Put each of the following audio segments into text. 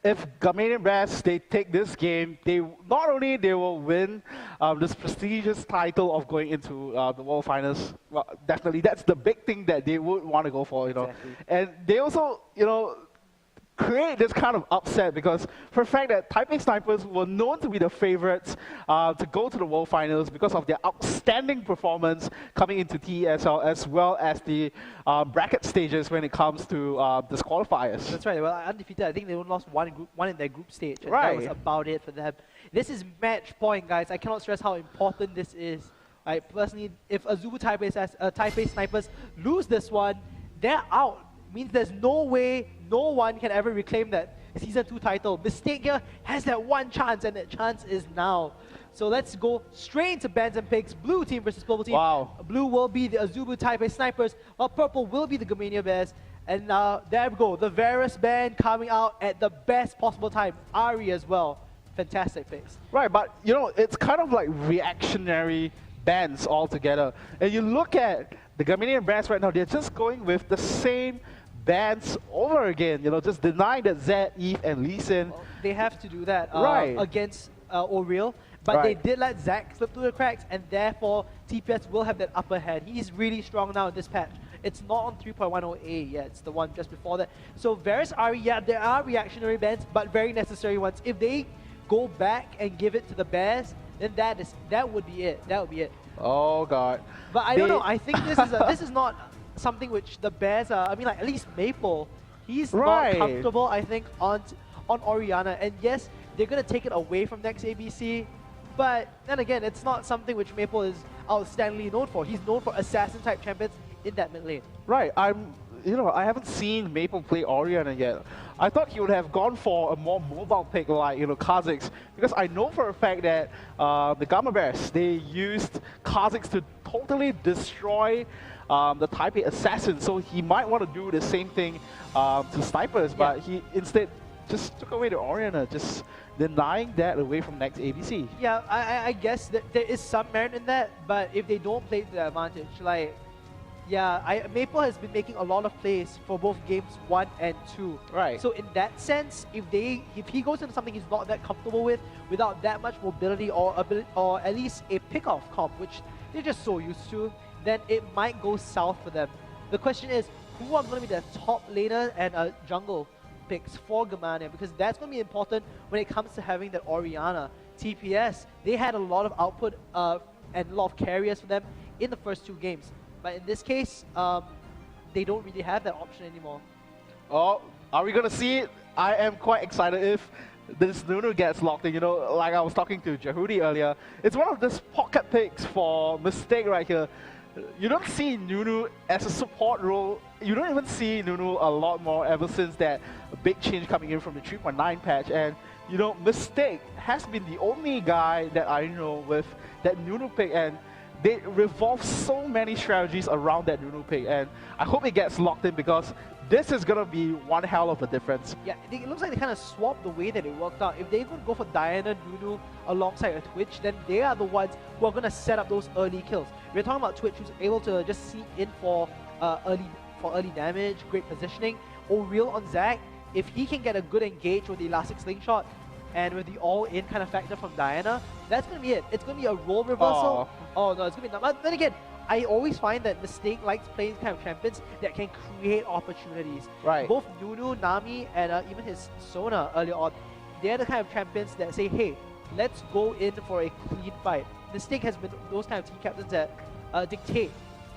if Gamania Brass, they take this game, they not only they will win this prestigious title of going into the World Finals. Well, definitely that's the big thing that they would want to go for, you know. Exactly. And they also, you know, create this kind of upset because for the fact that Taipei Snipers were known to be the favorites to go to the World Finals because of their outstanding performance coming into TESL as well as the bracket stages when it comes to the qualifiers. That's right. They were undefeated. I think they only lost one in their group stage, and Right. that was about it for them. This is match point, guys. I cannot stress how important this is. Personally, if Azubu Taipei Snipers lose this one, they're out. Means there's no way no one can ever reclaim that Season 2 title. Mistake here has that one chance, and that chance is now. So let's go straight into Bands and Pigs. Blue team versus purple team. Wow. Blue will be the Azubu Taipei Snipers, while purple will be the Gamania Bears. And there we go, the Varus band coming out at the best possible time. Ari as well. Fantastic face. Right, but you know, it's kind of like reactionary bands altogether. And you look at the Gamanian bands right now, they're just going with the same bands over again, you know, just denying that Zed, Eve, and Lee Sin. Well, they have to do that Right. against Oriel, but they Right. did let Zac slip through the cracks, and therefore TPS will have that upper hand. He's really strong now in this patch. It's not on 3.10A yet, it's the one just before that. So Varus Ari, yeah, there are reactionary bans, but very necessary ones. If they go back and give it to the Bears, then that would be it. That would be it. Oh god. But I don't know. I think this is not something which the Bears are. I mean, like at least Maple, he's Right. not comfortable. I think on Oriana, and yes, they're gonna take it away from next ABC. But then again, it's not something which Maple is outstandingly known for. He's known for assassin type champions in that mid lane. Right, you know, I haven't seen Maple play Oriana yet. I thought he would have gone for a more mobile pick like, you know, Kha'Zix, because I know for a fact that the Gamma Bears, they used Kha'Zix to totally destroy the Taipei Assassin, so he might want to do the same thing to Snipers, but he instead just took away the Oriana, just denying that away from next ABC. Yeah, I guess that there is some merit in that, but if they don't play to their advantage, like, yeah, Maple has been making a lot of plays for both games 1 and 2. Right. So in that sense, if he goes into something he's not that comfortable with, without that much mobility or at least a pick-off comp, which they're just so used to, then it might go south for them. The question is, who are going to be the top laner and jungle picks for Gamania? Because that's going to be important when it comes to having that Oriana. TPS, they had a lot of output and a lot of carriers for them in the first 2 games. But in this case, they don't really have that option anymore. Oh, are we going to see it? I am quite excited if this Nunu gets locked in. You know, like I was talking to Jahudi earlier, it's one of those pocket picks for Mistake right here. You don't see Nunu as a support role. You don't even see Nunu a lot more ever since that big change coming in from the 3.9 patch. And, you know, Mistake has been the only guy that I know with that Nunu pick. And they revolve so many strategies around that Nunu pick, and I hope it gets locked in because this is going to be one hell of a difference. Yeah, it looks like they kind of swapped the way that it worked out. If they could go for Diana, Nunu alongside a Twitch, then they are the ones who are going to set up those early kills. We're talking about Twitch who's able to just see in for early damage, great positioning. Oriel on Zac, if he can get a good engage with the Elastic Slingshot, and with the all-in kind of factor from Diana, that's going to be it. It's going to be a role reversal. Oh no, it's going to be not. But then again, I always find that Mistake likes playing kind of champions that can create opportunities. Right. Both Nunu, Nami, and even his Sona earlier on, they're the kind of champions that say, hey, let's go in for a clean fight. Mistake has been those kind of team captains that dictate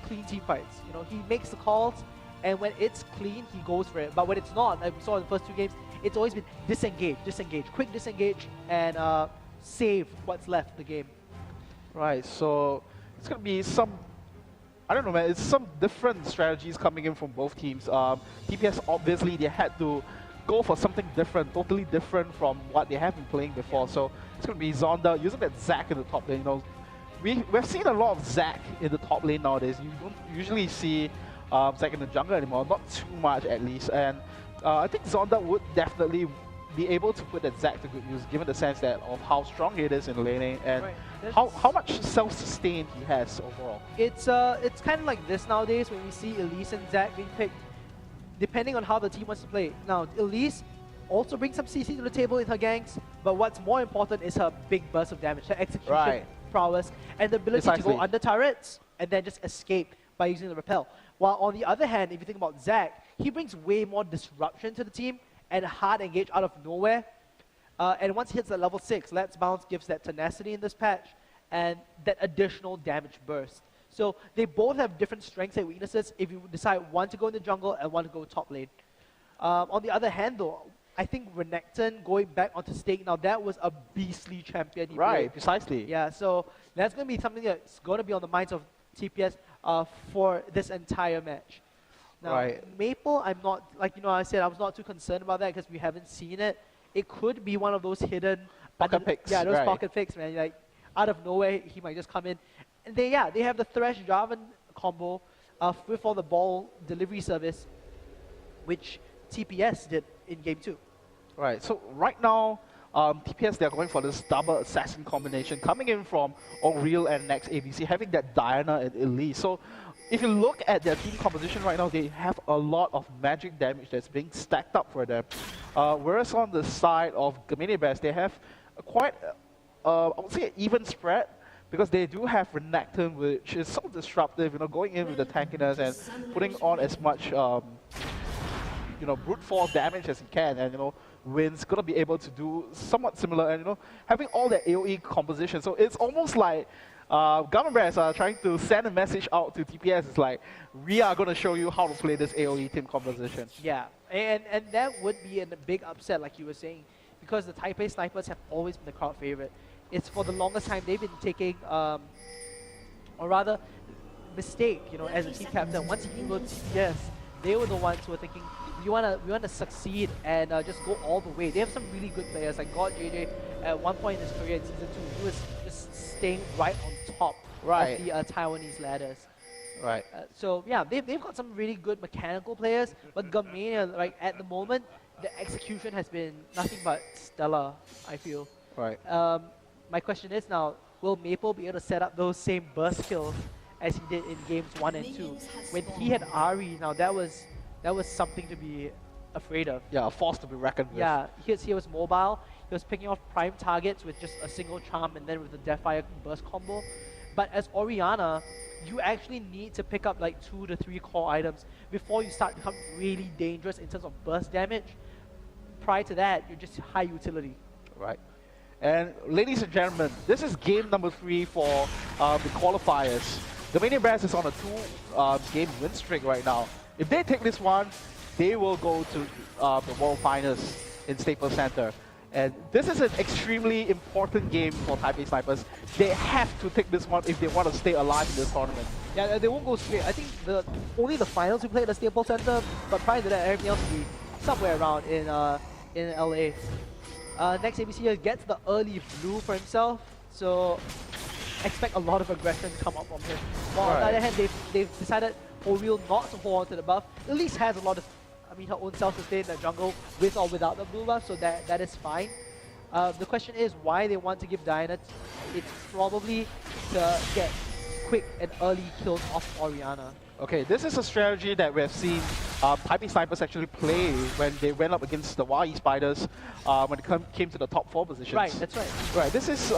clean team fights. You know, he makes the calls, and when it's clean, he goes for it. But when it's not, like we saw in the first 2 games, it's always been disengage, quick disengage, and save what's left of the game. Right, so it's going to be some, I don't know man, it's some different strategies coming in from both teams. TPS obviously they had to go for something different, totally different from what they have been playing before. So it's going to be Zonda using that Zac in the top lane. You know, we've seen a lot of Zac in the top lane nowadays. You don't usually see Zac in the jungle anymore, not too much at least. And I think Zonda would definitely be able to put that Zac to good use, given the sense that of how strong he is in laning and how much self-sustain he has overall. It's kind of like this nowadays when we see Elise and Zac being picked, depending on how the team wants to play. Now, Elise, also brings some CC to the table in her ganks, but what's more important is her big burst of damage, her execution Right. prowess, and the ability to Precisely. go under turrets and then just escape by using the repel. While on the other hand, if you think about Zac, he brings way more disruption to the team and hard engage out of nowhere. And once he hits that level 6, Let's Bounce gives that tenacity in this patch and that additional damage burst. So they both have different strengths and weaknesses if you decide one to go in the jungle and one to go top lane. On the other hand though, I think Renekton going back onto stake, now that was a beastly champion he Right, played. precisely. Yeah, so that's going to be something that's going to be on the minds of TPS for this entire match. Now, Right. Maple, I'm not, like, you know, I said I was not too concerned about that because we haven't seen it. It could be one of those hidden Pocket picks, Yeah, those right. pocket picks, man. Like, out of nowhere, he might just come in. And they have the Thresh Jarvan combo with all the ball delivery service, which TPS did in game 2. Right, so right now, TPS, they're going for this double assassin combination coming in from Oriel and next ABC, having that Diana and Elise. So if you look at their team composition right now, they have a lot of magic damage that's being stacked up for them. Whereas on the side of Gamania Bears, they have quite, I would say, an even spread, because they do have Renekton, which is so disruptive, you know, going in with the tankiness and putting on as much, you know, brute force damage as he can, and you know, Wynn's gonna be able to do somewhat similar, and you know, having all that AoE composition. So it's almost like Gamania Bears are trying to send a message out to TPS. It's like, we are gonna show you how to play this AoE team composition. Yeah, and that would be a big upset, like you were saying, because the Taipei Snipers have always been the crowd favorite. It's for the longest time they've been taking, or rather, mistake, you know, as a team captain. Once he moved TPS, they were the ones who were thinking, we wanna succeed and just go all the way. They have some really good players, like God JJ. At one point in his career in Season 2, he was just staying right on top of the Taiwanese ladders. Right. So yeah, they've got some really good mechanical players, but Gamania, like at the moment, the execution has been nothing but stellar, I feel. Right. My question is now, will Maple be able to set up those same burst kills as he did in games 1 and 2? When he had Ahri, now that was something to be afraid of. Yeah, a force to be reckoned with. Yeah, he was mobile. He was picking off prime targets with just a single charm and then with the Deathfire burst combo. But as Orianna, you actually need to pick up like 2 to 3 core items before you start to become really dangerous in terms of burst damage. Prior to that, you're just high utility. Right. And ladies and gentlemen, this is game number 3 for the qualifiers. The Gamania Bears is on a 2-game win streak right now. If they take this one, they will go to the World Finals in Staples Center. And this is an extremely important game for Taipei Snipers. They have to take this one if they want to stay alive in this tournament. Yeah, they won't go straight. I think only the finals we play at the Staples Center, but prior to that, everything else will be somewhere around in LA. Next ABC here gets the early blue for himself, so expect a lot of aggression to come up from him. While on the other hand, they've decided Oriel not to hold on to the buff. Elise has a lot of, her own self-sustain in the jungle with or without the blue buff, so that is fine. The question is why they want to give Diana. It's probably to get quick and early kills off Orianna. Okay, this is a strategy that we have seen Taipei Snipers actually play when they went up against the YE Spiders when it came to the top 4 positions. Right, that's right. Right, this is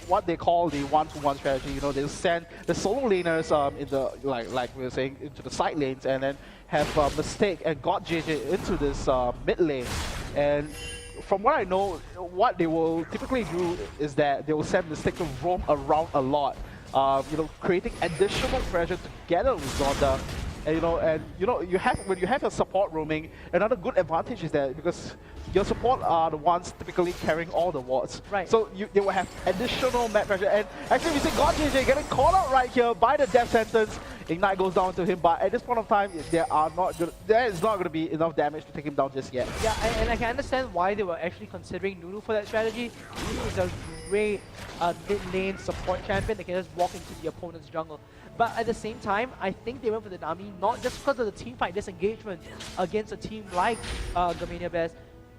what they call the 1-to-1 strategy. You know, they'll send the solo laners in the like we were saying into the side lanes, and then have Mistake and God JJ into this mid lane. And from what I know, what they will typically do is that they will send Mistake to roam around a lot. You know, creating additional pressure together with Zonda. And you have when you have your support roaming, another good advantage is that because your support are the ones typically carrying all the wards. Right. So they will have additional map pressure. And actually we see God JJ getting called out right here by the death sentence. Ignite goes down to him, but at this point of time, there is not going to be enough damage to take him down just yet. Yeah, and I can understand why they were actually considering Nunu for that strategy. Nunu is a great mid-lane support champion that can just walk into the opponent's jungle. But at the same time, I think they went for the Nami not just because of the teamfight disengagement against a team like Gamania Bears,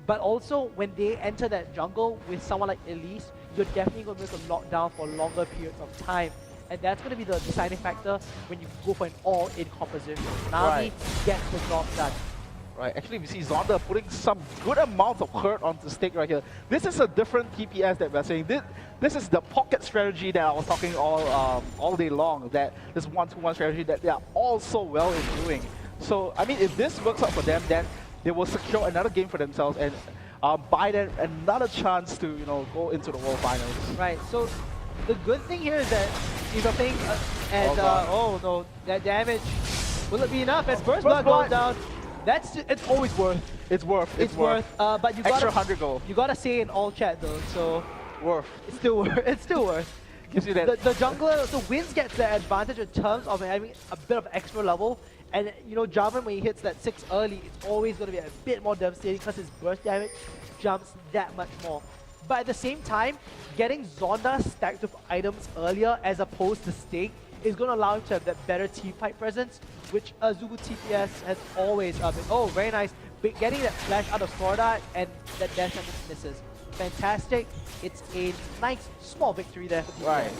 but also when they enter that jungle with someone like Elise, you're definitely going to make a lockdown for longer periods of time. And that's going to be the deciding factor when you go for an all-in composition. Nami gets the job done. Right, actually we see Zonda putting some good amount of hurt onto Stick right here. This is a different TPS that we're saying. This is the pocket strategy that I was talking all day long, that this 1-2-1 strategy that they are all so well in doing. So, I mean, if this works out for them, then they will secure another game for themselves and buy them another chance to, you know, go into the World Finals. Right, so the good thing here is that if you're playing, oh no, that damage, will it be enough? As Burst Blood goes down, it's always worth. It's worth. It's worth. But you extra gotta 100 gold. You gotta say in all chat though, so worth. It's still worth. It's still worth. Gives you that. The jungler, so Wins gets the advantage in terms of having a bit of extra level, and you know Jarvan when he hits that 6 early, it's always gonna be a bit more devastating because his burst damage jumps that much more. But at the same time, getting Zonda stacked with items earlier as opposed to Stig is going to allow him to have that better team fight presence, which Zubu TPS has always been. Oh, very nice. But getting that flash out of Sword and that dash damage misses. Fantastic. It's a nice small victory there for TPS. Right.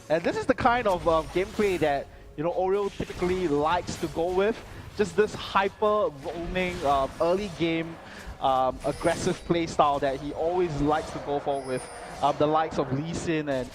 And this is the kind of gameplay that, you know, Oreo typically likes to go with. Just this hyper roaming early game aggressive playstyle that he always likes to go for with the likes of Lee Sin and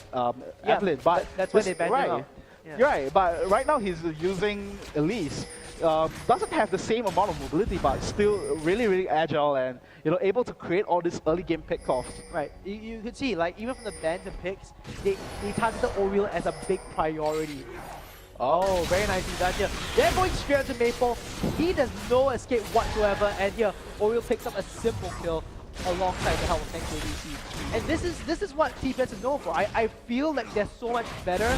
Evelyn. But that's when they banned him right. out. Yeah. You're right, but right now he's using Elise. Doesn't have the same amount of mobility, but still really, really agile and, you know, able to create all these early game pickoffs. Right. You could see, like, even from the bans and picks, they targeted Oriel as a big priority. Oh, very nicely done here. They're going straight to Maple. He does no escape whatsoever, and here Oriel picks up a simple kill alongside the help of Tank ABC. And this is what TPS is known for. I feel like they're so much better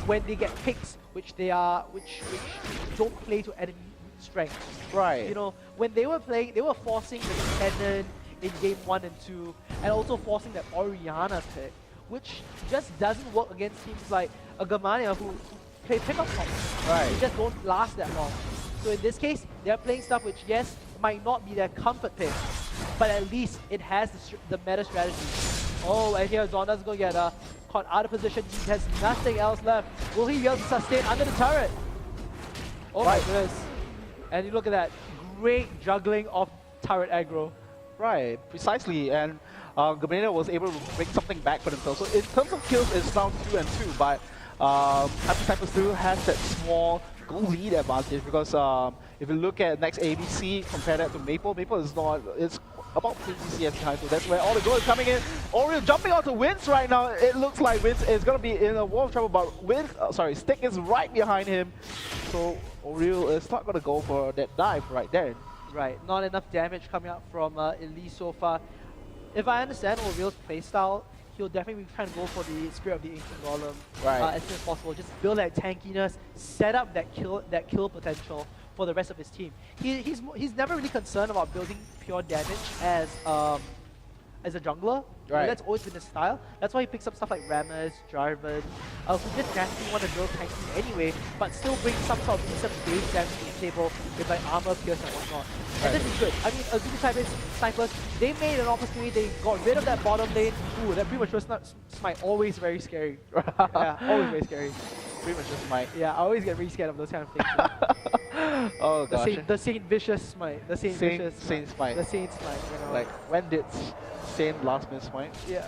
when they get picks which don't play to enemy strength. Right. You know, when they were playing, they were forcing the Cannon in game 1 and 2, and also forcing that Orianna pick, which just doesn't work against teams like a Gamania who play pickup comps. Right. They just don't last that long. So in this case, they're playing stuff which, yes, might not be their comfort pick, but at least it has the meta strategy. Oh, and here Zonda's going to get caught out of position. He has nothing else left. Will he be able to sustain under the turret? Oh my goodness. And you look at that. Great juggling of turret aggro. Right, precisely. And Gamania was able to bring something back for themselves. So in terms of kills, it's now 2-2, but Hyper still has that small goal lead advantage because if you look at next ABC, compare that to Maple, Maple is not, it's about 50 CS behind, so that's where all the goal is coming in. Oriel jumping onto Wins right now. It looks like Wins is going to be in a world of trouble, but Wins, Stick is right behind him. So Oriel is not going to go for that dive right there. Right, not enough damage coming out from Elise so far. If I understand Oriel's playstyle, he'll definitely be trying to go for the Spirit of the Ancient Golem as soon as possible. Just build that tankiness, set up that kill potential for the rest of his team. He's never really concerned about building pure damage as a jungler. Right. That's always been his style. That's why he picks up stuff like Rammus, Jarvan, who just naturally want to build tanky anyway, but still bring some sort of decent base damage to the table with like armor, pierce, and whatnot. And this is good. I mean, Azubu snipers, they made an opportunity, they got rid of that bottom lane. Ooh, that premature smite, always very scary. Yeah, always very scary. Premature smite. Yeah, I always get really scared of those kind of things. Oh gosh. The Saint Vicious smite. The Saint Vicious Saint smite. The Saint smite, you know. Like, when did Saint last miss smite? Yeah,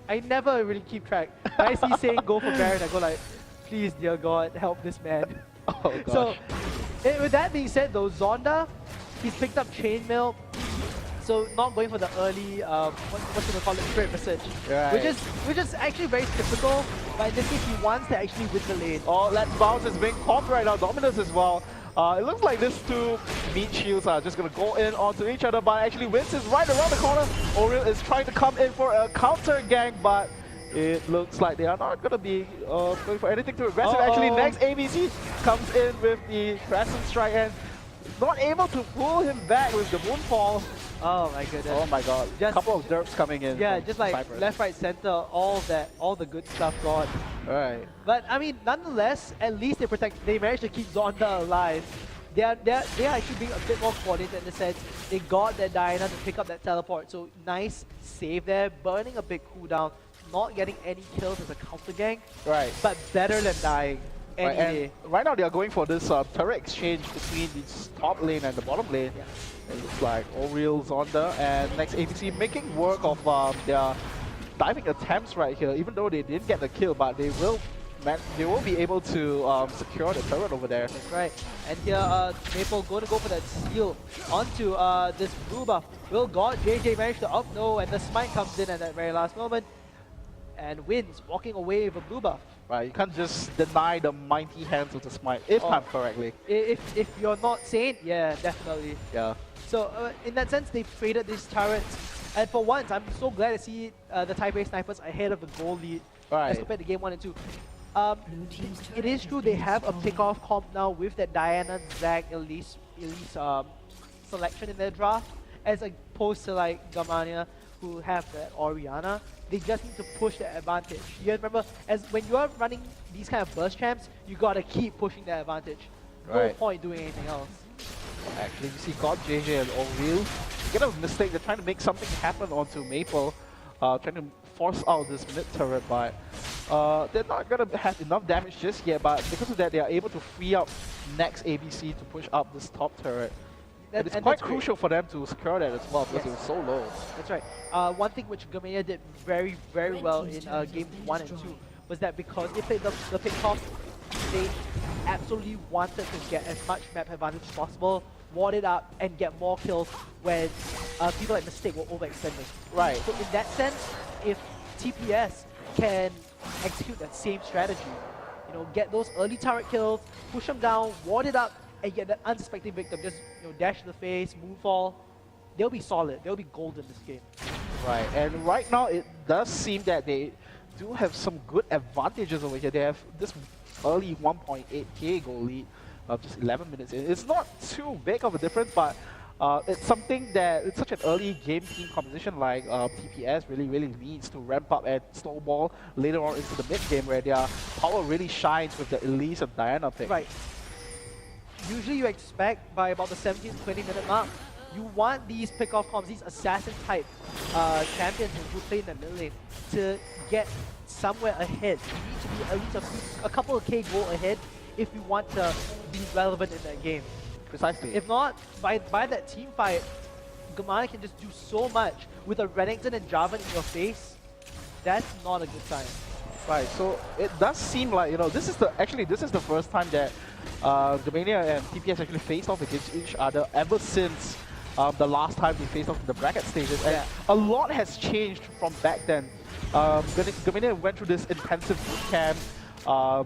I never really keep track. When I see Saint go for Baron, I go like, please, dear God, help this man. Oh gosh. So, with that being said though, Zonda, he's picked up Chainmail. So not going for the early, what should we call it, Spirit Message. Right. Which is actually very typical, but in this case he wants to actually win the lane. Oh, Let's Bounce is being popped right now, Dominus as well. It looks like these two meat shields are just going to go in onto each other, but actually Wins is right around the corner. Oriel is trying to come in for a counter gang, but it looks like they are not going to be going for anything too aggressive. Actually, next ABC comes in with the Crescent Strike and not able to pull him back with the Moonfall. Oh my goodness. Oh my god. Just a couple of derps coming in. Yeah, just like Cyprus. left, right, center, all the good stuff gone. Right. But I mean, nonetheless, at least they managed to keep Zonda alive. They are actually being a bit more coordinated in the sense they got that Diana to pick up that teleport. So nice save there, burning a big cooldown, not getting any kills as a counter gank. Right. But better than dying. any Right, day. and right now they are going for this turret exchange between the top lane and the bottom lane. Yeah. It looks like Oriel, Zonda, and next ABC making work of their diving attempts right here. Even though they didn't get the kill, but they will be able to secure the turret over there. That's right. And here, Maple going to go for that steal onto this blue buff. Will God JJ manage to up no, and the smite comes in at that very last moment and wins, walking away with a blue buff. Right, you can't just deny the mighty hands of the smite, if timed correctly. If you're not sane, yeah, definitely. Yeah. So in that sense, they've traded these turrets. And for once, I'm so glad to see the TPS snipers ahead of the goal lead as compared to game 1 and 2. It is true they have a pick-off comp now with that Diana, Zach, Elise selection in their draft, as opposed to like Gamania, who have that Oriana. They just need to push that advantage. You remember, as when you are running these kind of burst champs, you gotta keep pushing that advantage. No point doing anything else. Actually, you see God JJ and Oriel get a mistake. They're trying to make something happen onto Maple, trying to force out this mid turret, but they're not gonna have enough damage just yet. But because of that, they are able to free up next ABC to push up this top turret. And it's quite crucial for them to secure that as well because it was so low. That's right. One thing which Gamania did very, very well in game 1 and 2 was that because they played the pick-off, they absolutely wanted to get as much map advantage as possible, ward it up, and get more kills when people like Mistake were overextending. Right. So in that sense, if TPS can execute that same strategy, you know, get those early turret kills, push them down, ward it up, and get that unsuspecting victim, just dash to the face, moonfall, they'll be solid. They'll be gold in this game. Right, and right now it does seem that they do have some good advantages over here. They have this early 1.8k goal lead of just 11 minutes in. It's not too big of a difference, but it's something that it's such an early game team composition like TPS really needs to ramp up and snowball later on into the mid game where their power really shines with the Elise and Diana pick. Right. Usually you expect by about the 17 to 20 minute mark, you want these pick-off comps, these assassin type champions who play in the mid lane to get somewhere ahead. You need to be at least a couple of K goal ahead if you want to be relevant in that game. Precisely. If not, by that team fight, Gamania can just do so much with a Renekton and Jarvan in your face. That's not a good sign. Right, so it does seem like, this is the first time that Gamania and TPS actually faced off against each other ever since the last time they faced off in the bracket stages. And a lot has changed from back then. Gamania went through this intensive boot camp.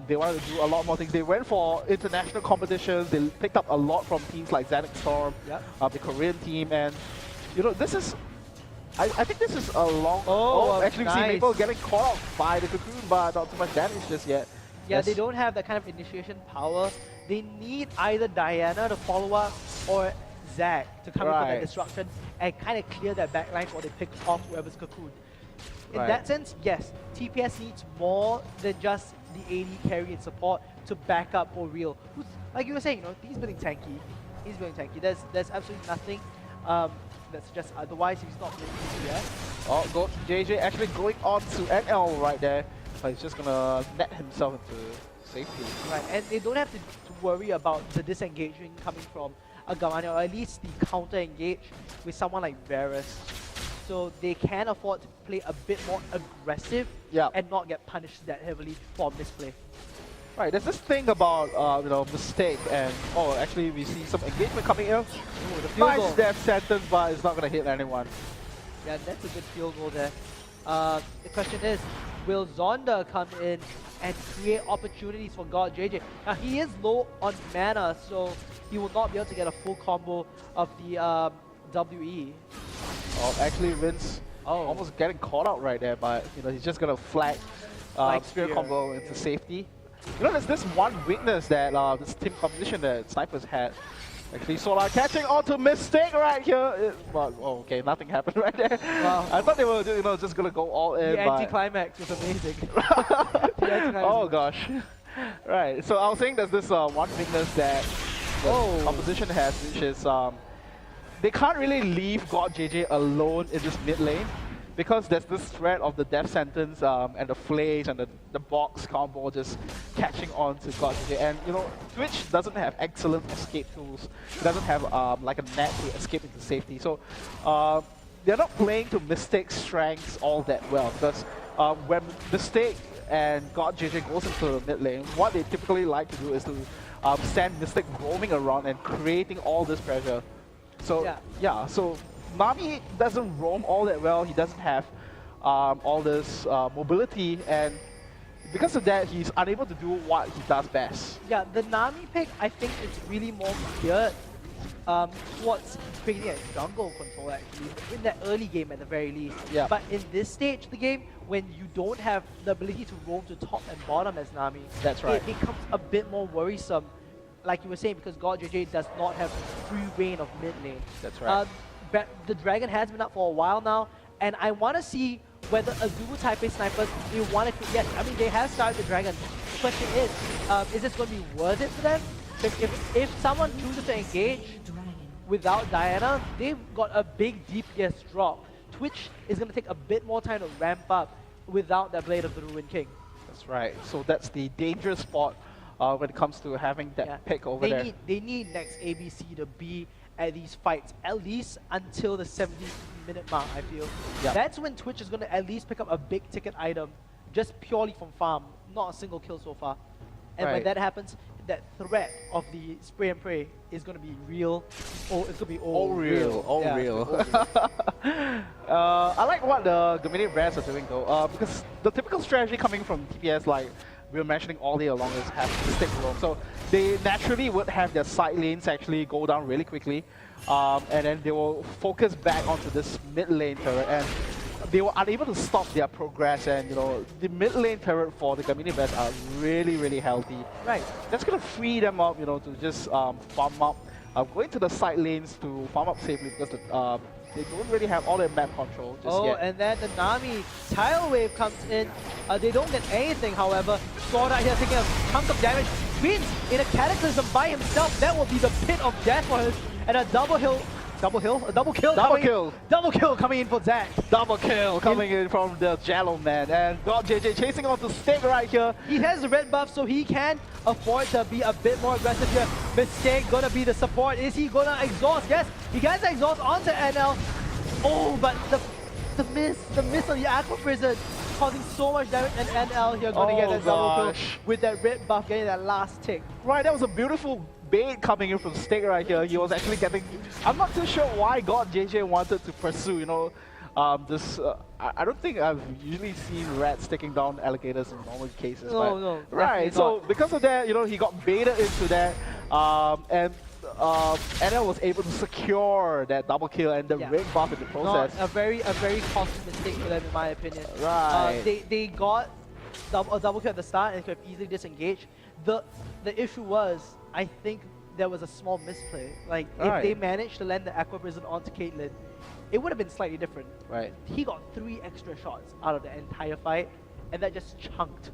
They wanted to do a lot more things. They went for international competitions. They picked up a lot from teams like Xanax Storm, the Korean team, and this is. I think this is a long. Actually, we see Maple getting caught out by the cocoon, but not too much damage just yet. Yeah, they don't have that kind of initiation power. They need either Diana to follow up or Zac to come in for that disruption and kind of clear that backline while they pick off whoever's cocoon. In that sense, yes, TPS needs more than just the AD carry and support to back up Oriel. Who's, like you were saying, he's building tanky. He's building tanky. There's absolutely nothing that suggests otherwise if he's not playing TPS. Oh, go JJ actually going on to NL right there. But he's just gonna net himself into safety. Right, and they don't have to worry about the disengagement coming from a Gamania, or at least the counter-engage with someone like Varus. So they can afford to play a bit more aggressive and not get punished that heavily for misplay. Right, there's this thing about mistake and actually we see some engagement coming in. Ooh, the field goal. Nice death sentence, but it's not gonna hit anyone. Yeah, that's a good field goal there. The question is, will Zonda come in and create opportunities for God JJ? Now he is low on mana, so he will not be able to get a full combo of the WE. Oh, actually Vince almost getting caught out right there, but he's just gonna flag Spirit combo into safety. There's this one weakness that this team composition that Snipers had. Actually, Solar catching onto Mistake right here. But okay, nothing happened right there. Wow. I thought they were just gonna go all in. The anti-climax was amazing. Oh gosh. Right. So I was saying there's this one weakness that the composition has, which is they can't really leave God JJ alone in this mid lane. because there's this threat of the death sentence and the flays and the box combo just catching on to God JJ. And you know, Twitch doesn't have excellent escape tools. It doesn't have like a net to escape into safety. So they're not playing to Mystic's strengths all that well, because when Mystic and God JJ goes into the mid lane, what they typically like to do is to send Mystic roaming around and creating all this pressure. So yeah, so Nami doesn't roam all that well. He doesn't have all this mobility, and because of that, he's unable to do what he does best. Yeah, the Nami pick, I think, is really more geared towards creating a jungle control, actually, in that early game at the very least. Yeah. But in this stage of the game, when you don't have the ability to roam to top and bottom as Nami, That's right. it becomes a bit more worrisome, like you were saying, because God JJ does not have free reign of mid lane. That's right. The Dragon has been up for a while now, and I want to see whether Azubu Taipei snipers, they want to, yes, I mean, they have started the Dragon. The question is this going to be worth it for them? If someone chooses to engage without Diana, they've got a big DPS drop. Twitch is going to take a bit more time to ramp up without that Blade of the Ruined King. That's right. So that's the dangerous spot when it comes to having that pick over there. They need next ABC to be at these fights, at least until the 70-minute mark, I feel. Yep. That's when Twitch is going to at least pick up a big ticket item, just purely from farm, not a single kill so far. And when that happens, that threat of the spray and pray is going to be real. Oh, it's going to be all real. I like what the Gamania brands are doing though, because the typical strategy coming from TPS, like we were mentioning all day along, is have stick roam. So they naturally would have their side lanes actually go down really quickly, and then they will focus back onto this mid lane turret, and they were unable to stop their progress. And you know, the mid lane turret for the Gamania brands are really healthy. Right. That's gonna free them up, you know, to just farm up, going to the side lanes to farm up safely, because they don't really have all their map control just yet. And then the Nami tidal wave comes in. They don't get anything, however. Sword out here taking a chunk of damage. Queen's in a cataclysm by himself. That will be the pit of death for him. And a double kill. Double kill coming in for Zach. Double kill coming in from the Jello man. And God JJ chasing on the stick right here. He has the red buff, so he can afford to be a bit more aggressive here. Mistake gonna be the support. Is he gonna exhaust? Yes, he gets exhaust onto NL. Oh, but the miss on the Aqua Prison causing so much damage, and NL here gonna get that double kill with that red buff, getting that last tick. Right, that was a beautiful bait coming in from Stick right here. He was actually getting... I'm not too sure why God JJ wanted to pursue, you know, this... I don't think I've usually seen rats taking down alligators in normal cases. No, right, so because of that, you know, he got baited into that, and NL was able to secure that double kill and the red buff in the process. Not a very costly mistake for them, in my opinion. Right. They got a double kill at the start and could have easily disengaged. The issue was, I think there was a small misplay. Like, if they managed to land the Aqua Prison onto Caitlyn, it would have been slightly different. Right. He got 3 extra shots out of the entire fight, and that just chunked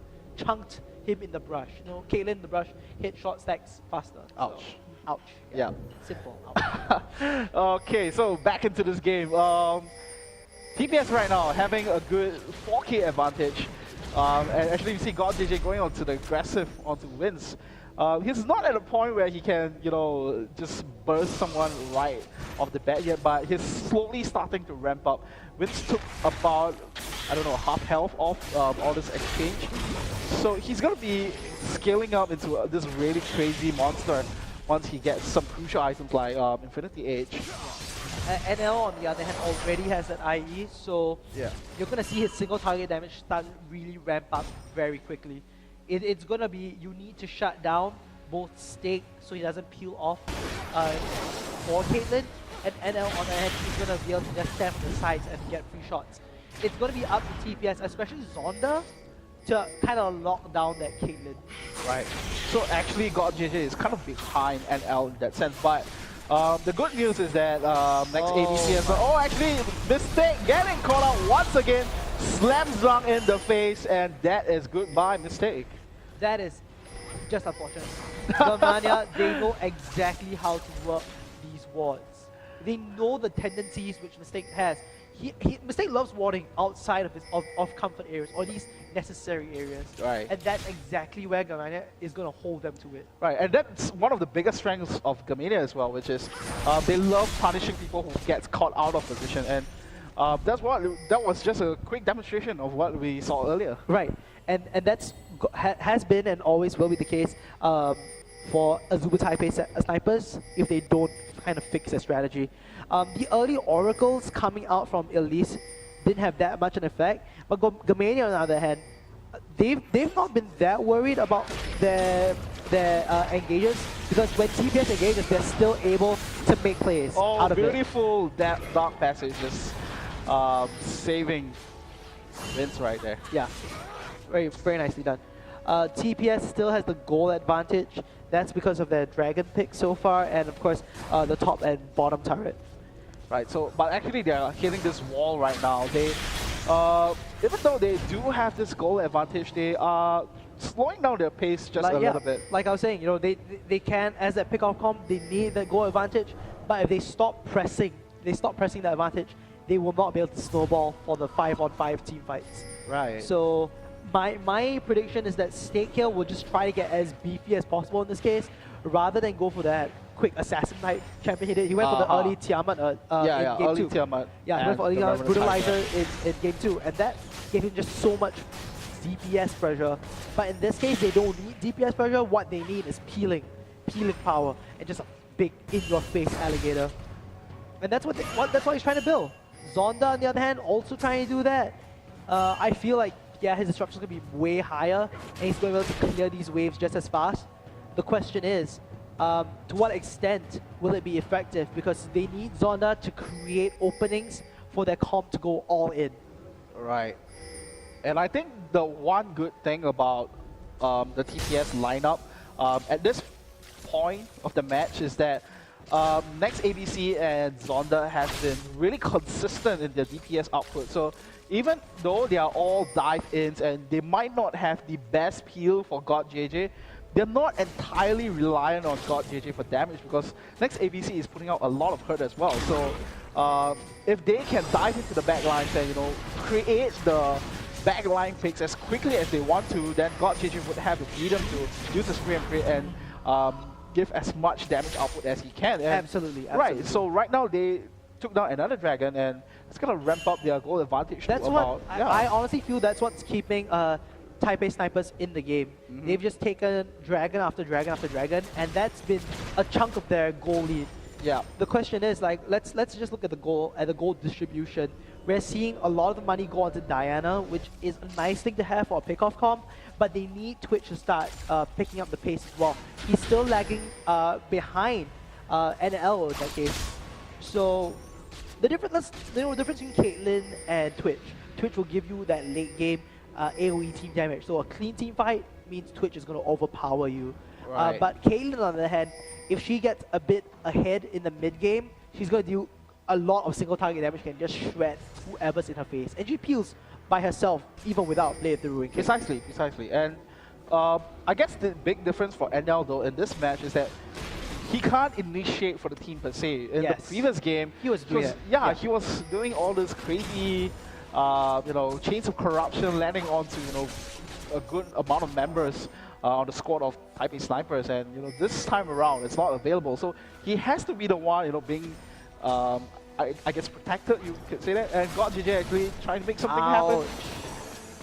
him in the brush. You know, Caitlyn in the brush hit shot stacks faster. Ouch. So, ouch. Yeah. Simple. Ouch. Okay, so back into this game. TPS right now having a good 4K advantage. And actually you see God JJ going on to the aggressive, onto wins. He's not at a point where he can, you know, just burst someone right off the bat yet, but he's slowly starting to ramp up. Vince took about, I don't know, half health off all this exchange. So he's going to be scaling up into this really crazy monster once he gets some crucial items like Infinity Edge. NL, on the other hand, already has an IE, so you're going to see his single target damage start really ramp up very quickly. It's going to be, you need to shut down both Stake so he doesn't peel off for Caitlyn, and NL on the hand, he's going to be able to just stand from the sides and get free shots. It's going to be up to TPS, especially Zonda, to kind of lock down that Caitlyn. Right. So actually God JJ is kind of behind NL in that sense, but the good news is that next ABC as well. Oh, actually, Mistake getting caught out once again. Slams dunk in the face, and that is goodbye, Mistake. That is just unfortunate. Gamania, they know exactly how to work these wards. They know the tendencies which Mistake has. Mistake loves warding outside of his of comfort areas or these necessary areas. Right. And that's exactly where Gamania is going to hold them to it. Right, and that's one of the biggest strengths of Gamania as well, which is they love punishing people who gets caught out of position, and that was just a quick demonstration of what we saw earlier. Right, and that's has been and always will be the case for Azubu Taipei snipers if they don't kind of fix their strategy. The early oracles coming out from Elise didn't have that much an effect, but Gamania on the other hand, they've not been that worried about their engages, because when TPS engages, they're still able to make plays out of it. Oh, beautiful dark passage, just saving Vince right there. Yeah, very nicely done. TPS still has the goal advantage. That's because of their dragon pick so far, and of course the top and bottom turret. Right, so, but actually they are hitting this wall right now. They, even though they do have this goal advantage, they are slowing down their pace just a little bit. Like I was saying, you know, they can, as that pick-off comp, they need that goal advantage, but if they stop pressing the advantage, they will not be able to snowball for the 5-on-5 team fights. Right. So my prediction is that Snake Hill will just try to get as beefy as possible in this case, rather than go for that quick assassin type champion he did. He went for the early Tiamat in game early 2. Tiamat. Yeah, he went for early Brutalizer in game 2, and that gave him just so much DPS pressure. But in this case, they don't need DPS pressure. What they need is peeling power, and just a big in-your-face alligator. And that's what he's trying to build. Zonda, on the other hand, also trying to do that. I feel like, yeah, his disruption is going to be way higher, and he's going to be able to clear these waves just as fast. The question is, to what extent will it be effective? Because they need Zonda to create openings for their comp to go all in. Right. And I think the one good thing about the TPS lineup at this point of the match is that next ABC and Zonda has been really consistent in their DPS output. So even though they are all dive-ins and they might not have the best peel for God JJ, they're not entirely reliant on God JJ for damage, because next ABC is putting out a lot of hurt as well. So if they can dive into the backlines and, you know, create the backline picks as quickly as they want to, then God JJ would have the freedom to use the spray and pray and give as much damage output as he can. And absolutely. Right, so right now they took down another dragon, and it's going to ramp up their goal advantage. That's what I honestly feel that's what's keeping Taipei snipers in the game. They've just taken dragon after dragon after dragon, and that's been a chunk of their goal lead. Yeah. The question is, like, let's just look at the goal distribution. We're seeing a lot of the money go onto Diana, which is a nice thing to have for a pickoff comp, but they need Twitch to start picking up the pace as well. He's still lagging behind NL in that case. So the difference between Caitlyn and Twitch. Twitch will give you that late game AoE team damage. So a clean team fight means Twitch is going to overpower you. Right. But Caitlyn, on the other hand, if she gets a bit ahead in the mid game, she's going to do a lot of single target damage, can just shred whoever's in her face. And she peels by herself, even without Blade of the Ruin King. Precisely. And I guess the big difference for NL though in this match is that he can't initiate for the team per se. In the previous game, he was doing he was doing all this crazy you know, chains of corruption, landing onto, you know, a good amount of members on the squad of Taipei snipers, and, you know, this time around it's not available. So he has to be the one, you know, being I guess protected, you could say that, and God JJ actually trying to make something happen.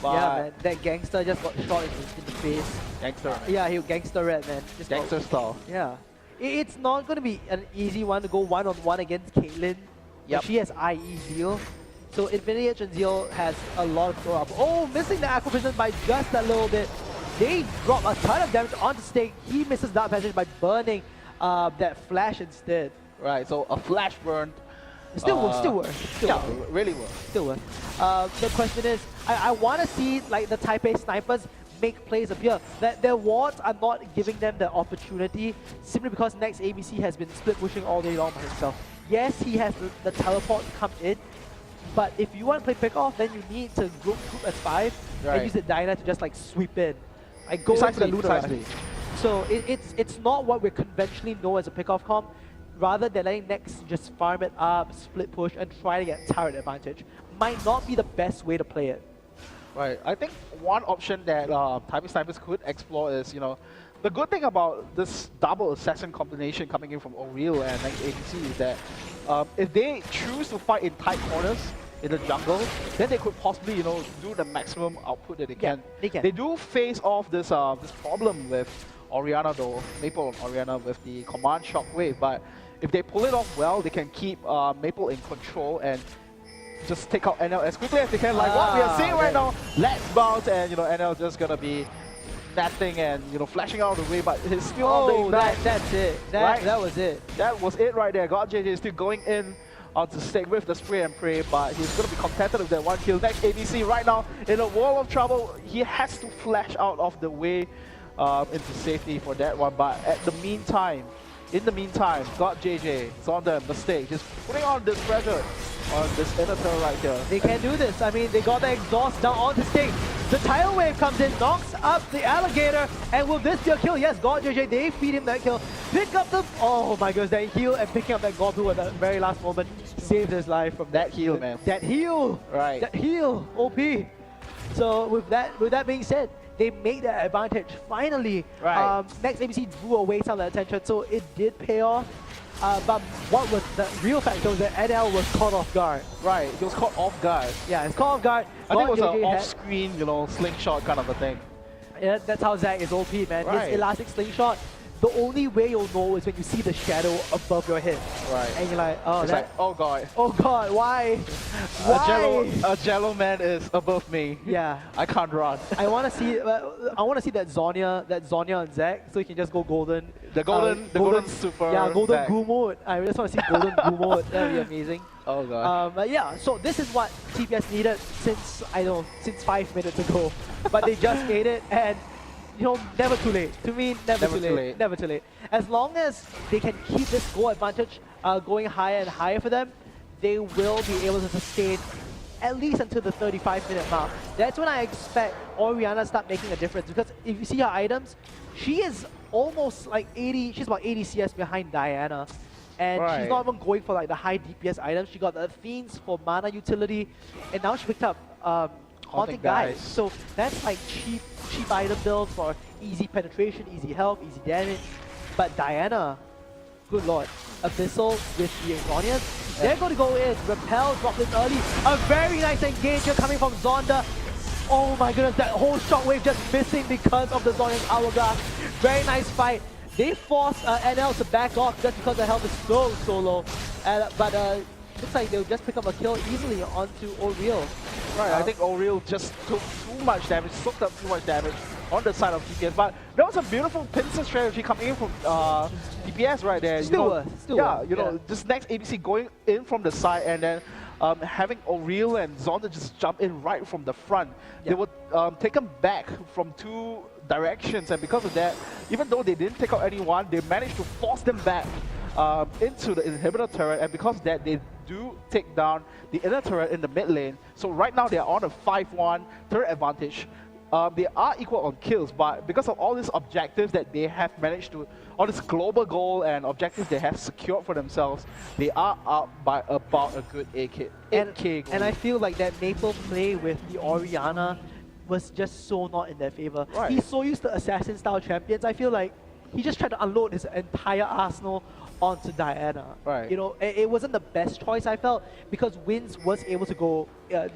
But yeah, man, that gangster just got shot in the face. Gangster. Yeah, he gangster red, man. Just gangster style. Yeah. It's not going to be an easy one to go one-on-one against Caitlyn. Yep. She has IE Zeal. So Infinity Edge and Zeal has a lot of throw up. Oh, missing the Aqua Prison by just a little bit. They drop a ton of damage onto Stake. He misses Dark Passage by burning that Flash instead. Right, so a Flash burn. Still worth. Really worth. Still worth. The question is, I want to see like the Taipei snipers make plays appear. Their wards are not giving them the opportunity simply because next ABC has been split pushing all day long by himself. Yes, he has the teleport to come in, but if you want to play pickoff, then you need to group as 5 and use the Diana to just like sweep in. Go into the Luna. So it's not what we conventionally know as a pickoff comp. rather than letting Next just farm it up, split push, and try to get turret advantage, might not be the best way to play it. Right. I think one option that Type Snipers could explore is, the good thing about this double assassin combination coming in from Oriel and next ADC is that if they choose to fight in tight corners in the jungle, then they could possibly, do the maximum output that they can. Yeah, they can. They do face off this this problem with Orianna though, Maple and Orianna with the command shockwave, but if they pull it off well, they can keep Maple in control and just take out NL as quickly as they can, like what we are seeing right now. Let's bounce, and NL just gonna be netting and flashing out of the way, but he's still on the ignite. That's it. That was it. That was it right there. God JJ is still going in onto stake with the spray and pray, but he's gonna be contented with that one kill. Next ABC right now in a world of trouble. He has to flash out of the way into safety for that one, but in the meantime, God JJ is on the mistake, just putting on this pressure on this inner turret right here. They can do this. I mean, they got the exhaust down on the stage. The tidal wave comes in, knocks up the alligator, and will this be a kill? Yes, God JJ, they feed him that kill. Pick up the, oh my goodness, that heal, and picking up that God Blue at the very last moment saved his life from that heal, man. That heal, right? That heal, OP. So with that being said, they made that advantage finally. Right. Next ABC drew away some of the attention, so it did pay off. But what was the real factor was that NL was caught off guard. Right, he was caught off guard. Yeah, it's caught off guard. I think it was an off-screen, slingshot kind of a thing. Yeah, that's how Zach is OP, man. Right. His elastic slingshot, the only way you'll know is when you see the shadow above your head. Right. And you're like, oh, it's like, oh god. Oh god, why? A Jello man is above me. Yeah. I can't run. I want to see that Zonya and Zach, so you can just go golden. The golden super. Yeah, golden Zach. goo mode. I just want to see golden goo mode. That'd be amazing. Oh god. But yeah, so this is what TPS needed since 5 minutes ago, but they just made it, and never too late. To me, never too late. Never too late. As long as they can keep this goal advantage going higher and higher for them, they will be able to sustain at least until the 35-minute mark. That's when I expect Orianna start making a difference, because if you see her items, she is almost like 80, she's about 80 CS behind Diana. And she's not even going for like the high DPS items. She got the Fiends for mana utility, and now she picked up Haunting Guys. So that's like cheap item build for easy penetration, easy health, easy damage. But Diana, good lord, Abyssal with the Zonias, they're going to go in. Repel dropped in early. A very nice engager coming from Zonda. Oh my goodness, that whole shockwave just missing because of the Zonia's Hourglass. Very nice fight. They forced NL to back off just because the health is so low. But looks like they'll just pick up a kill easily onto Oriel. Right, I think Oriel just took too much damage, soaked up too much damage on the side of TPS. But that was a beautiful pincer strategy coming in from TPS right there. Still this next ABC going in from the side, and then having Oriel and Zonda just jump in right from the front. They would take them back from two directions, and because of that, even though they didn't take out anyone, they managed to force them back into the inhibitor turret, and because of that, they do take down the inner turret in the mid lane. So right now they are on a 5-1 turret advantage. They are equal on kills, but because of all these objectives that they have managed to, all this global goal and objectives they have secured for themselves, they are up by about a good 8k. And I feel like that Maple play with the Orianna was just so not in their favor. Right. He's so used to assassin style champions. I feel like he just tried to unload his entire arsenal onto Diana. Right. It wasn't the best choice, I felt, because Wins was able to go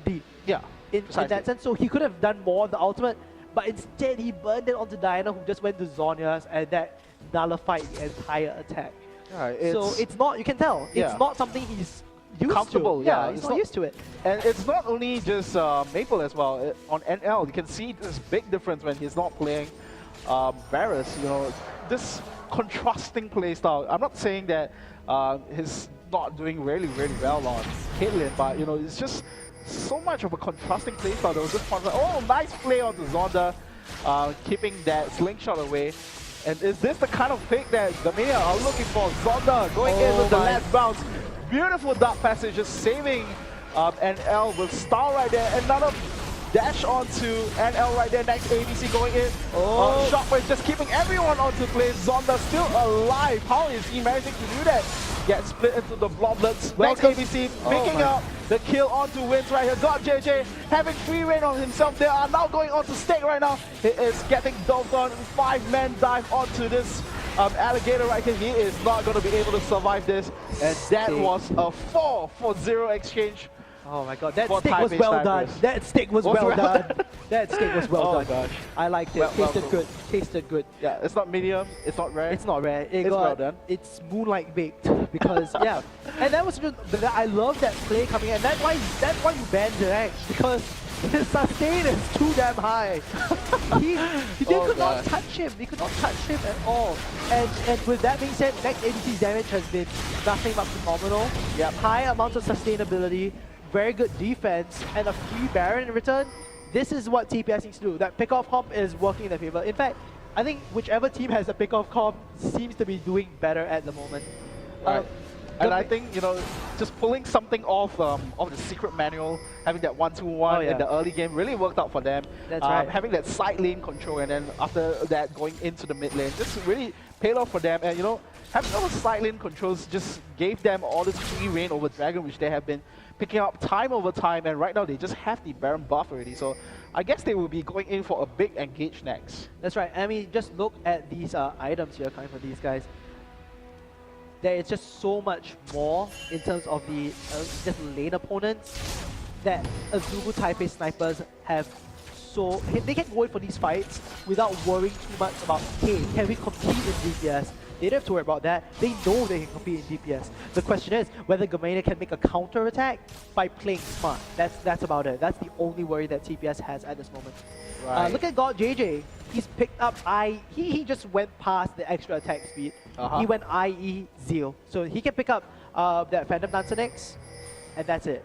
deep. Yeah. In that sense, so he could have done more on the ultimate, but instead he burned it onto Diana, who just went to Zonia's, and that nullified the entire attack. Right, so it's not, you can tell, it's not something he's used comfortable, to. yeah, he's not used to it. And it's not only just Maple as well. On NL, you can see this big difference when he's not playing Varus. This contrasting playstyle. I'm not saying that he's not doing really well on Caitlyn, but it's just so much of a contrasting playstyle. There was this one, oh, nice play on the Zonda, keeping that slingshot away. And is this the kind of pick that Gamania are looking for? Zonda going in with the last bounce. Beautiful dark passage, just saving NL with Star right there. Another dash onto NL right there. Next ABC going in. Shockwave just keeping everyone onto play. Zonda still alive. How is he managing to do that? get split into the bloblets. Well Next taken. ABC Oh picking my. up the kill onto Wins right here. Got JJ having free reign on himself. They are now going onto stake right now. He is getting dove on. 5-man dive onto this alligator right here. He is not going to be able to survive this. And that was a 4-for-0 exchange. Oh my god, that For steak was Taipei well done. snipers. That steak was well done. That steak was well Oh done. gosh. I liked it. Well Tasted cooked. good. Tasted good. Yeah, it's not medium, it's not rare. It's not rare. It's well done. It's moonlight baked because yeah, and that was just. I love that play coming in. That's why you banned Direct because his sustain is too damn high. He could not touch him. He could not touch him at all. And with that being said, next ADC's damage has been nothing but phenomenal. Yep. High amounts of sustainability, very good defense, and a free Baron in return. This is what TPS needs to do. That pick-off comp is working in their favor. In fact, I think whichever team has a pick-off comp seems to be doing better at the moment. Right. And I think, you know, just pulling something off of the secret manual, having that 1-2-1 in the early game really worked out for them. That's right. Having that side lane control and then after that going into the mid lane just really paid off for them. And, you know, having those side lane controls just gave them all this free reign over Dragon, which they have been picking up time over time. And right now they just have the Baron buff already. So I guess they will be going in for a big engage next. That's right. I mean, just look at these items here coming for these guys. There is just so much more in terms of the just lane opponents that Azubu Taipei snipers have. So they can go in for these fights without worrying too much about, hey, can we compete in DPS? They don't have to worry about that. They know they can compete in DPS. The question is whether Gamania can make a counter attack by playing smart. That's about it. That's the only worry that TPS has at this moment. Right. Look at God JJ. He's picked up he just went past the extra attack speed. He went IE Zeal. So he can pick up that Phantom Dancer next, and that's it.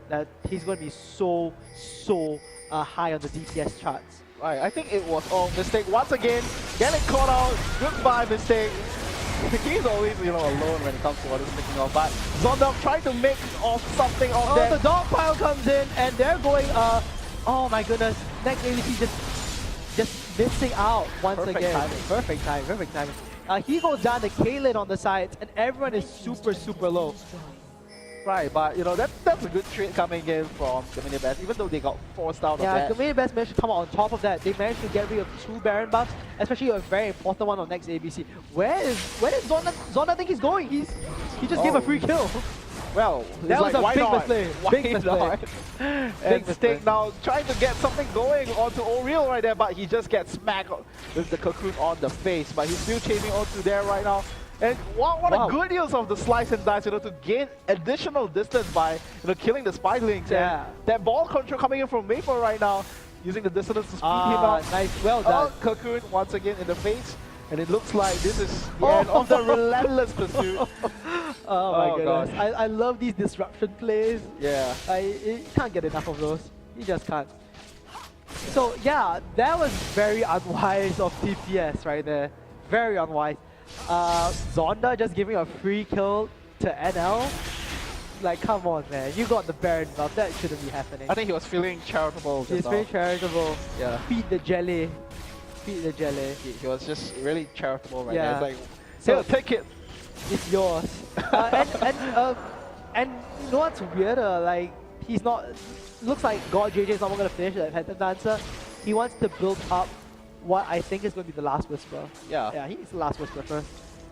He's going to be so high on the DPS charts. Right, I think it was all Mistake once again. Getting caught out. Goodbye, Mistake. He's always, you know, alone when it comes to what he's picking off. But Zondorf trying to make off something of that. The dog pile comes in, and they're going. Oh my goodness! Next ADC just missing out once again. Perfect timing. He goes down the Kaylin on the sides, and everyone is super low. Right, but you know that's a good trade coming in from Gamania Best, even though they got forced out of that. Yeah, Gamania Best managed to come out on top of that. They managed to get rid of 2 Baron buffs, especially a very important one on next ABC. Where is Zonda? Zonda think he's going? He just gave a free kill. Well, that was like, a big mistake. Big mistake. And Stick now trying to get something going onto Oriel right there, but he just gets smacked with the cocoon on the face. But he's still chasing onto there right now. And what a good use of the slice and dice, you know, to gain additional distance by, you know, killing the spiderlings. Yeah. And that ball control coming in from Maple right now, using the distance to speed him out. Nice, well done. Cocoon once again in the face. And it looks like this is the end of the relentless pursuit. Oh my goodness. I love these disruption plays. Yeah. You can't get enough of those. You just can't. So yeah, that was very unwise of TPS right there. Very unwise. Zonda just giving a free kill to NL. Like, come on, man. You got the Baron buff. That shouldn't be happening. I think he was feeling charitable. He's very charitable. Yeah. Feed the jelly. Feed the jelly. He was just really charitable right Yeah. there. It's like, So- here, take it. It's yours. And you know what's weirder? Like, he's not. Looks like God JJ is not going to finish that Phantom Dancer. He wants to build up what I think is going to be the Last Whisper. Yeah. Yeah, he needs the Last Whisper first.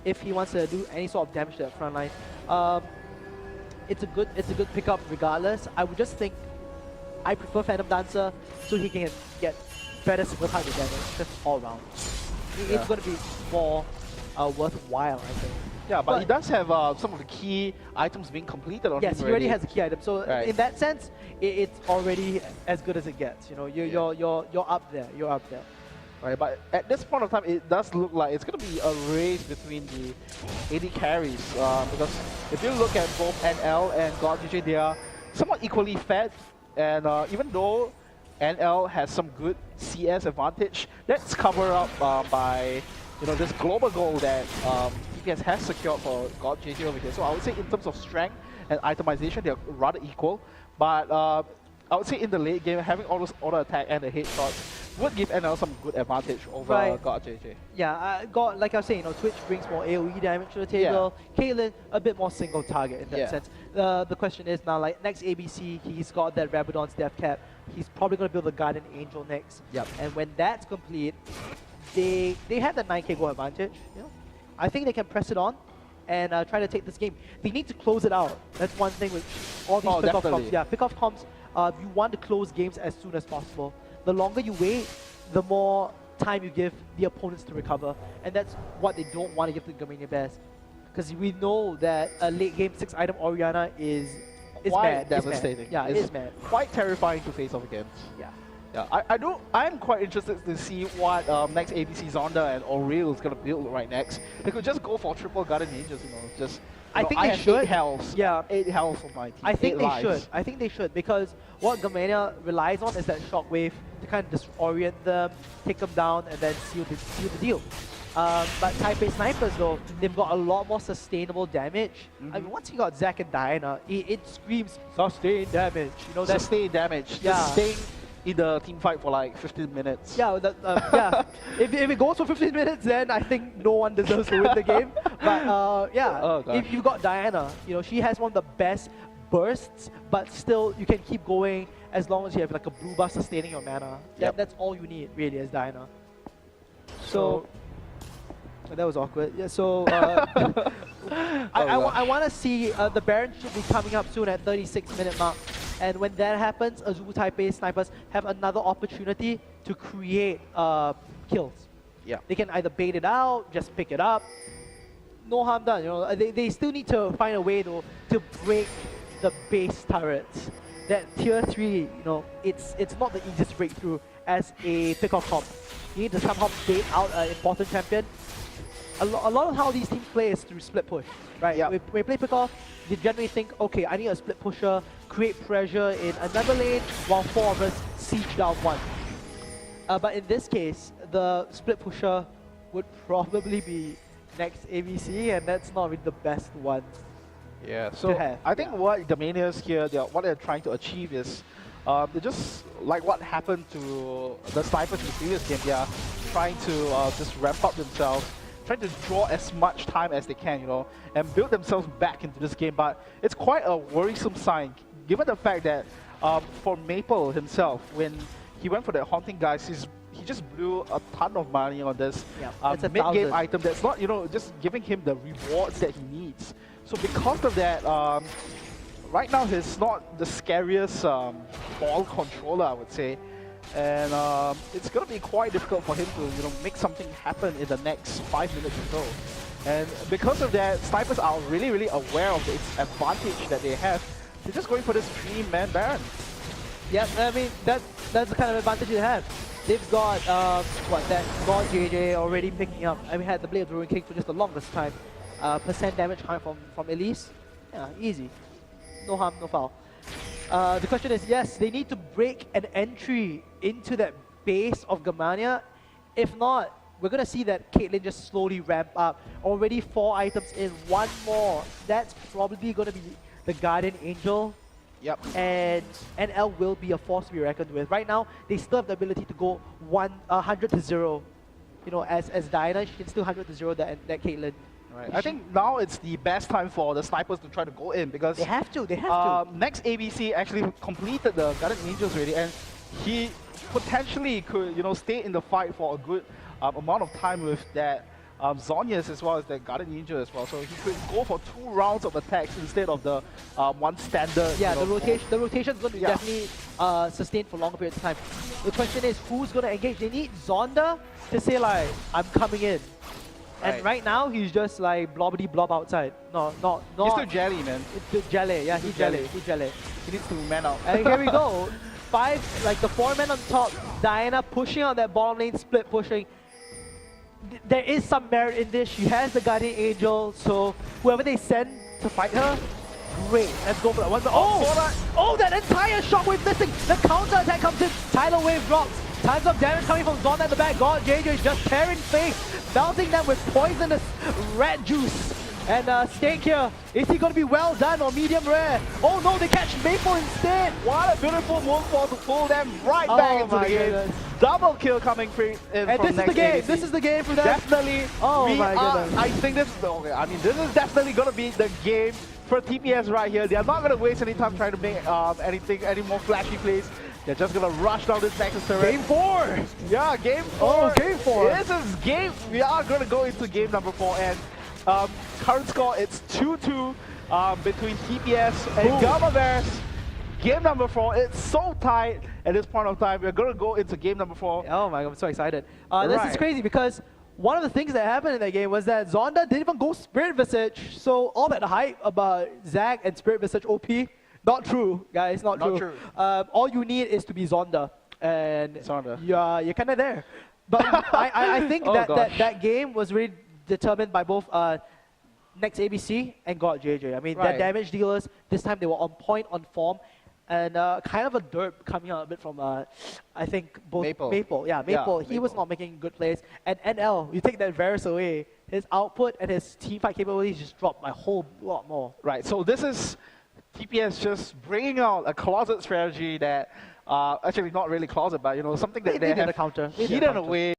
If he wants to do any sort of damage to that front line, it's a good pickup regardless. I would just think I prefer Phantom Dancer so he can get better single target damage just all around. It's going to be more worthwhile, I think. Yeah, but he does have some of the key items being completed on him. Yes, he already has a key item. So Right. in that sense, it's already as good as it gets. You know, you're up there. You're up there. Right, but at this point of time, it does look like it's going to be a race between the AD carries. Because if you look at both NL and GodGJ, they are somewhat equally fed. And even though NL has some good CS advantage, that's covered up by, you know, this global goal that TPS has secured for GodJJ over here. So I would say in terms of strength and itemization, they're rather equal. But I would say in the late game, having all those auto attack and the headshots would give NL some good advantage over Right. God JJ. Yeah, like I was saying, Twitch brings more AoE damage to the table. Caitlyn, a bit more single target in that sense. The question is now, like, next ABC, he's got that Rabadon's Death Cap. He's probably going to build a Guardian Angel next. Yep. And when that's complete, they have the 9k goal advantage. You know? I think they can press it on and try to take this game. They need to close it out. That's one thing with all these pick-off comps. Yeah, pick-off comps, you want to close games as soon as possible. The longer you wait, the more time you give the opponents to recover. And that's what they don't want to give the Gamania Bears. Because we know that a late game 6 item Orianna is quite mad. devastating. Yeah, it is mad. Quite terrifying to face off against. Yeah. Yeah, I'm quite interested to see what next ABC Zonda and Aurel is going to build right next. They could just go for triple Guardian Angels, just... I think they should. 8 health. Yeah. 8 health on my team. I think they lives. should. I think they should, because what Gamania relies on is that shockwave to kind of disorient them, take them down, and then seal the deal. But Taipei Snipers, though, they've got a lot more sustainable damage. I mean, once you got Zac and Diana, it screams sustained damage. You know that. Sustained damage. Yeah. Just staying in the team fight for like 15 minutes. Yeah, yeah. If it goes for 15 minutes, then I think no one deserves to win the game. But yeah, if you've got Diana, she has one of the best bursts, but still you can keep going as long as you have like a blue buff sustaining your mana. That's all you need really as Diana. So that was awkward. Yeah. So I want to see the Baron should be coming up soon at 36-minute mark. And when that happens, Azul Taipei Snipers have another opportunity to create kills. Yeah. They can either bait it out, just pick it up. No harm done. They still need to find a way to break the base turrets. That tier 3, it's not the easiest breakthrough as a pick-off comp. You need to somehow bait out an important champion. A lot of how these teams play is through split push, right? Yep. When we play pick-off, they generally think, okay, I need a split pusher, create pressure in another lane, while 4 of us siege down one. But in this case, the split pusher would probably be next ABC, and that's not really the best one. Yeah, so I think what Gamania's here, what they're trying to achieve is, they just, like what happened to the Snipers in the previous game, they are trying to just ramp up themselves, trying to draw as much time as they can, and build themselves back into this game. But it's quite a worrisome sign, given the fact that for Maple himself, when he went for that Haunting Guys, he just blew a ton of money on this mid-game item that's not, just giving him the rewards that he needs. So because of that, right now he's not the scariest ball controller, I would say. And it's going to be quite difficult for him to make something happen in the next 5 minutes or so. And because of that, Snipers are really, really aware of its advantage that they have. They're just going for this 3-man Baron. Yeah, I mean, that's the kind of advantage they have. They've got, that God JJ already picking up. I mean, had the Blade of the Ruined King for just the longest time. Percent damage coming from Elise. Yeah, easy. No harm, no foul. The question is, yes, they need to break an entry into that base of Gamania. If not, we're going to see that Caitlyn just slowly ramp up. Already 4 items in, 1 more. That's probably going to be the Guardian Angel. Yep. And NL will be a force to be reckoned with. Right now, they still have the ability to go 100 to 0. As Diana, she can still 100 to 0 that Caitlyn. Right. I think now it's the best time for the Snipers to try to go in, because they have to. Next ABC actually completed the Guardian Angels already, and he potentially could stay in the fight for a good amount of time with that Zhonya's as well as the Guardian Angel as well. So he could go for 2 rounds of attacks instead of the 1 standard. Yeah, the rotation is going to be definitely sustained for longer periods of time. The question is, who's going to engage? They need Zonda to say like, I'm coming in. And right now, he's just like blobbity blob outside. No. He's still jelly, man. It's jelly, yeah, he's jelly. He needs to man out. And here we go. 5, like the 4 men on top. Diana pushing out that bottom lane, split pushing. There is some merit in this. She has the Guardian Angel, so whoever they send to fight her, great. Let's go for that one. Oh, that entire shockwave missing. The counter attack comes in. Tidal wave drops. Tons of damage coming from Zon at the back. God JJ is just tearing face, bouncing them with poisonous red juice. And Steak here, is he going to be well done or medium rare? Oh no, they catch Maple instead! What a beautiful moonfall to pull them right Oh back into my the game. goodness. Double kill coming free in And from this is next the game, ADC. this is the game for them. Definitely. Oh we my are, goodness. I think this is okay. I mean, this is definitely gonna be the game for TPS right here. They are not gonna waste any time trying to make any more flashy plays. They're just gonna rush down this Nexus turret. Game 4! Yeah, game 4. Oh, game 4. This is game. We are gonna go into game number 4, and current score it's 2-2 between TPS and Ooh. Gamma Bears. Game number 4. It's so tight at this point of time. We're gonna go into game number 4. Oh my god, I'm so excited. This is Right. crazy because one of the things that happened in that game was that Zonda didn't even go Spirit Visage. So all that hype about Zag and Spirit Visage OP, not true, guys, not true. All you need is to be Zonda. And Zonda. you're kind of there. But I think Oh that game was really determined by both Next ABC and God JJ. I mean, their Right. damage dealers, this time they were on point, on form. And kind of a derp coming out a bit from, I think, both Maple. Yeah, Maple. Yeah, He was Maple. not making good plays. And NL, you take that Varus away, his output and his teamfight capabilities just dropped a whole lot more. Right. So this is TPS just bringing out a closet strategy that actually not really closet, but something that They they did a have counter. They did a hidden counter. away.